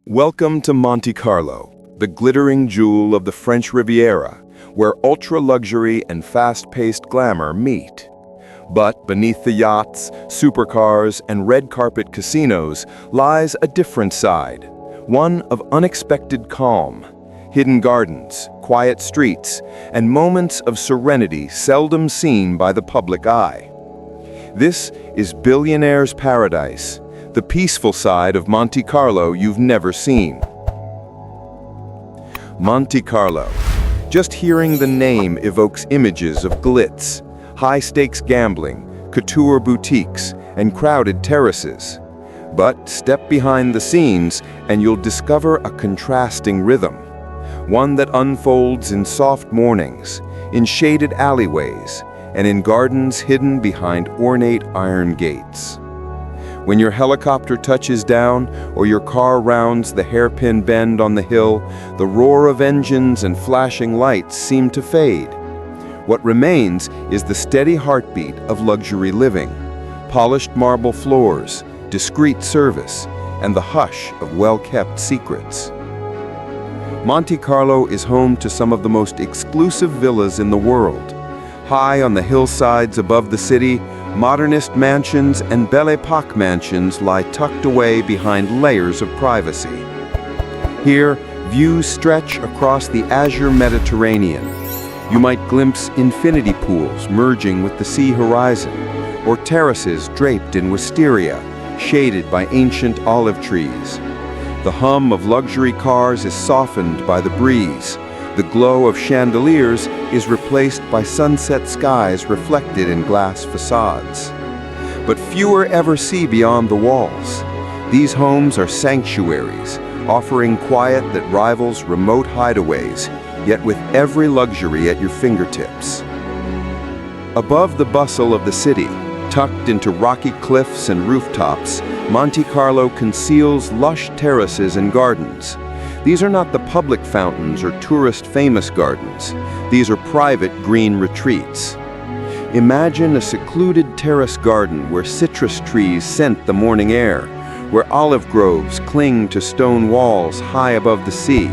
Welcome to Monte Carlo, the glittering jewel of the French Riviera, where ultra-luxury and fast-paced glamour meet. But beneath the yachts, supercars, and red carpet casinos lies a different side, one of unexpected calm, hidden gardens, quiet streets, and moments of serenity seldom seen by the public eye. This is Billionaires Paradise, the peaceful side of Monte Carlo you've never seen. Monte Carlo. Just hearing the name evokes images of glitz, high-stakes gambling, couture boutiques, and crowded terraces. But step behind the scenes and you'll discover a contrasting rhythm, one that unfolds in soft mornings, in shaded alleyways, and in gardens hidden behind ornate iron gates. When your helicopter touches down or your car rounds the hairpin bend on the hill, the roar of engines and flashing lights seem to fade. What remains is the steady heartbeat of luxury living, polished marble floors, discreet service, and the hush of well-kept secrets. Monte Carlo is home to some of the most exclusive villas in the world. High on the hillsides above the city, modernist mansions and Belle Epoque mansions lie tucked away behind layers of privacy. Here, views stretch across the azure Mediterranean. You might glimpse infinity pools merging with the sea horizon, or terraces draped in wisteria, shaded by ancient olive trees. The hum of luxury cars is softened by the breeze. The glow of chandeliers is replaced by sunset skies reflected in glass facades. But fewer ever see beyond the walls. These homes are sanctuaries, offering quiet that rivals remote hideaways, yet with every luxury at your fingertips. Above the bustle of the city, tucked into rocky cliffs and rooftops, Monte Carlo conceals lush terraces and gardens. These are not the public fountains or tourist-famous gardens. These are private green retreats. Imagine a secluded terrace garden where citrus trees scent the morning air, where olive groves cling to stone walls high above the sea,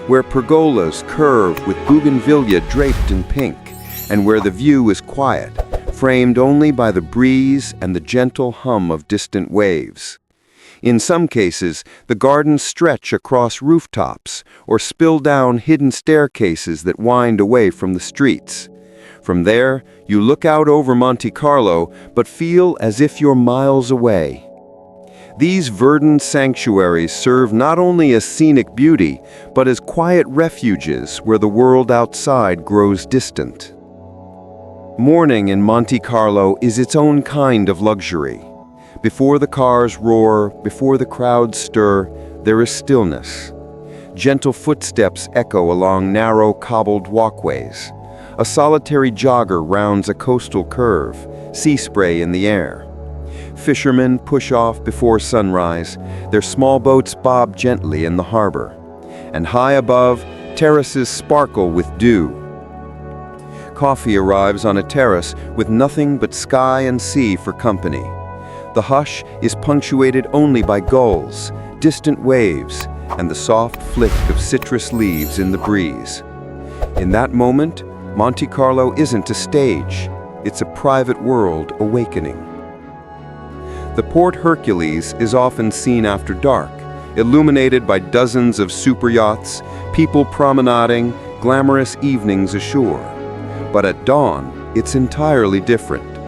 where pergolas curve with bougainvillea draped in pink, and where the view is quiet, framed only by the breeze and the gentle hum of distant waves. In some cases, the gardens stretch across rooftops or spill down hidden staircases that wind away from the streets. From there, you look out over Monte Carlo, but feel as if you're miles away. These verdant sanctuaries serve not only as scenic beauty, but as quiet refuges where the world outside grows distant. Morning in Monte Carlo is its own kind of luxury. Before the cars roar, before the crowds stir, there is stillness. Gentle footsteps echo along narrow cobbled walkways. A solitary jogger rounds a coastal curve, sea spray in the air. Fishermen push off before sunrise, their small boats bob gently in the harbor. And high above, terraces sparkle with dew. Coffee arrives on a terrace with nothing but sky and sea for company. The hush is punctuated only by gulls, distant waves, and the soft flick of citrus leaves in the breeze. In that moment, Monte Carlo isn't a stage, it's a private world awakening. The Port Hercules is often seen after dark, illuminated by dozens of superyachts, people promenading, glamorous evenings ashore. But at dawn, it's entirely different.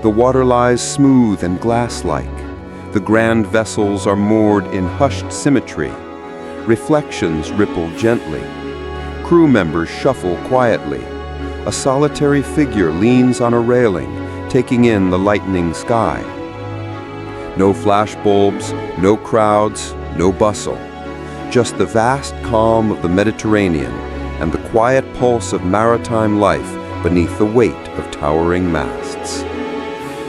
The water lies smooth and glass-like. The grand vessels are moored in hushed symmetry. Reflections ripple gently. Crew members shuffle quietly. A solitary figure leans on a railing, taking in the lightening sky. No flash bulbs, no crowds, no bustle. Just the vast calm of the Mediterranean and the quiet pulse of maritime life beneath the weight of towering masts.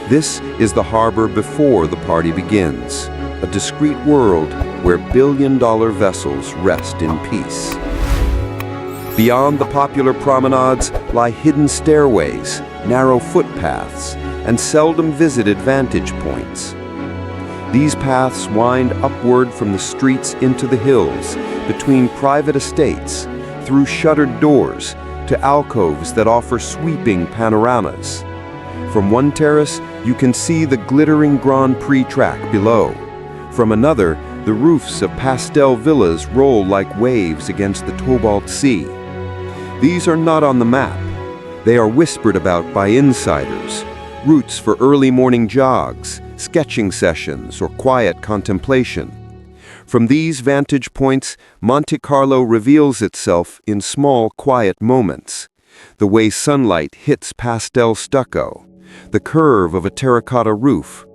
This is the harbor before the party begins, a discreet world where billion-dollar vessels rest in peace. Beyond the popular promenades lie hidden stairways, narrow footpaths, and seldom visited vantage points. These paths wind upward from the streets into the hills, between private estates, through shuttered doors, to alcoves that offer sweeping panoramas. From one terrace, you can see the glittering Grand Prix track below. From another, the roofs of pastel villas roll like waves against the Cobalt Sea. These are not on the map. They are whispered about by insiders, routes for early morning jogs, sketching sessions, or quiet contemplation. From these vantage points, Monte Carlo reveals itself in small, quiet moments. The way sunlight hits pastel stucco, the curve of a terracotta roof,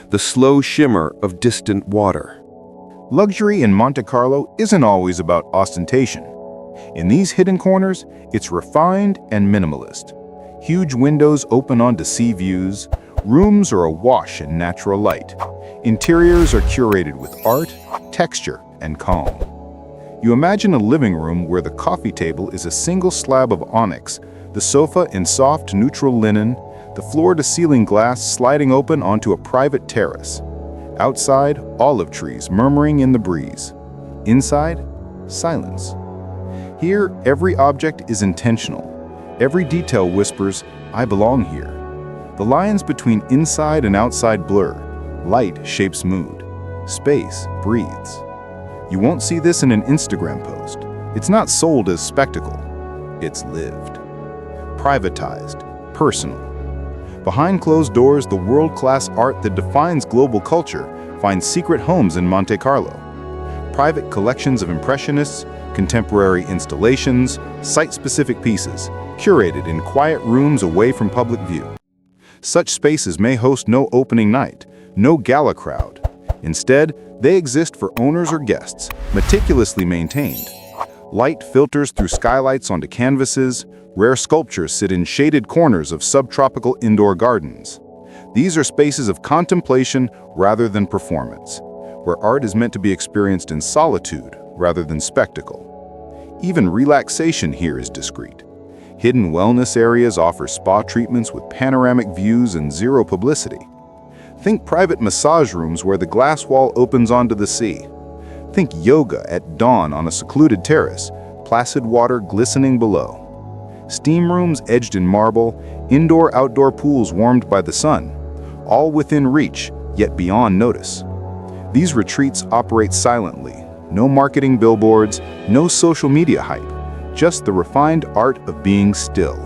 the slow shimmer of distant water. Luxury in Monte Carlo isn't always about ostentation. In these hidden corners, it's refined and minimalist. Huge windows open onto sea views, rooms are awash in natural light. Interiors are curated with art, texture, and calm. You imagine a living room where the coffee table is a single slab of onyx, the sofa in soft, neutral linen, the floor-to-ceiling glass sliding open onto a private terrace. Outside, olive trees murmuring in the breeze. Inside, silence. Here, every object is intentional. Every detail whispers, "I belong here." The lines between inside and outside blur. Light shapes mood. Space breathes. You won't see this in an Instagram post. It's not sold as spectacle. It's lived. Privatized. Personal. Behind closed doors, the world-class art that defines global culture finds secret homes in Monte Carlo. Private collections of impressionists, contemporary installations, site-specific pieces, curated in quiet rooms away from public view. Such spaces may host no opening night, no gala crowd. Instead, they exist for owners or guests, meticulously maintained. Light filters through skylights onto canvases, rare sculptures sit in shaded corners of subtropical indoor gardens. These are spaces of contemplation rather than performance, where art is meant to be experienced in solitude rather than spectacle. Even relaxation here is discreet. Hidden wellness areas offer spa treatments with panoramic views and zero publicity. Think private massage rooms where the glass wall opens onto the sea. Think yoga at dawn on a secluded terrace, placid water glistening below. Steam rooms edged in marble, indoor-outdoor pools warmed by the sun, all within reach, yet beyond notice. These retreats operate silently. No marketing billboards, no social media hype. Just the refined art of being still.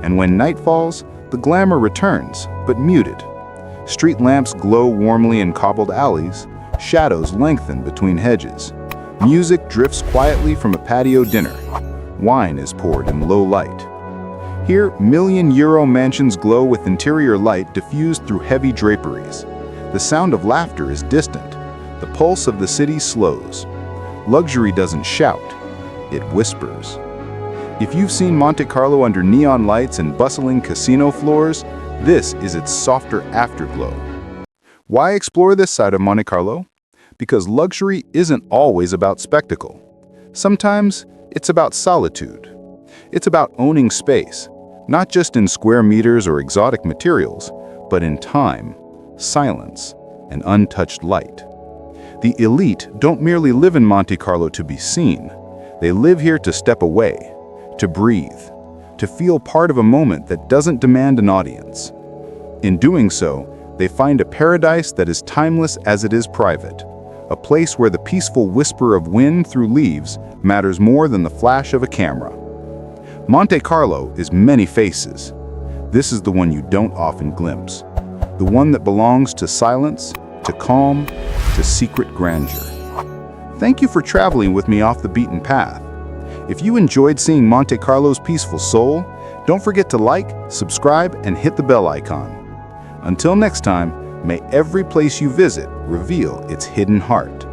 And when night falls, the glamour returns, but muted. Street lamps glow warmly in cobbled alleys, shadows lengthen between hedges. Music drifts quietly from a patio dinner. Wine is poured in low light. Here, million-euro mansions glow with interior light diffused through heavy draperies. The sound of laughter is distant. The pulse of the city slows. Luxury doesn't shout. It whispers. If you've seen Monte Carlo under neon lights and bustling casino floors, this is its softer afterglow. Why explore this side of Monte Carlo? Because luxury isn't always about spectacle. Sometimes it's about solitude. It's about owning space, not just in square meters or exotic materials, but in time, silence, and untouched light. The elite don't merely live in Monte Carlo to be seen. They live here to step away, to breathe, to feel part of a moment that doesn't demand an audience. In doing so, they find a paradise that is timeless as it is private, a place where the peaceful whisper of wind through leaves matters more than the flash of a camera. Monte Carlo is many faces. This is the one you don't often glimpse, the one that belongs to silence, to calm, to secret grandeur. Thank you for traveling with me off the beaten path. If you enjoyed seeing Monte Carlo's peaceful soul, don't forget to like, subscribe, and hit the bell icon. Until next time, may every place you visit reveal its hidden heart.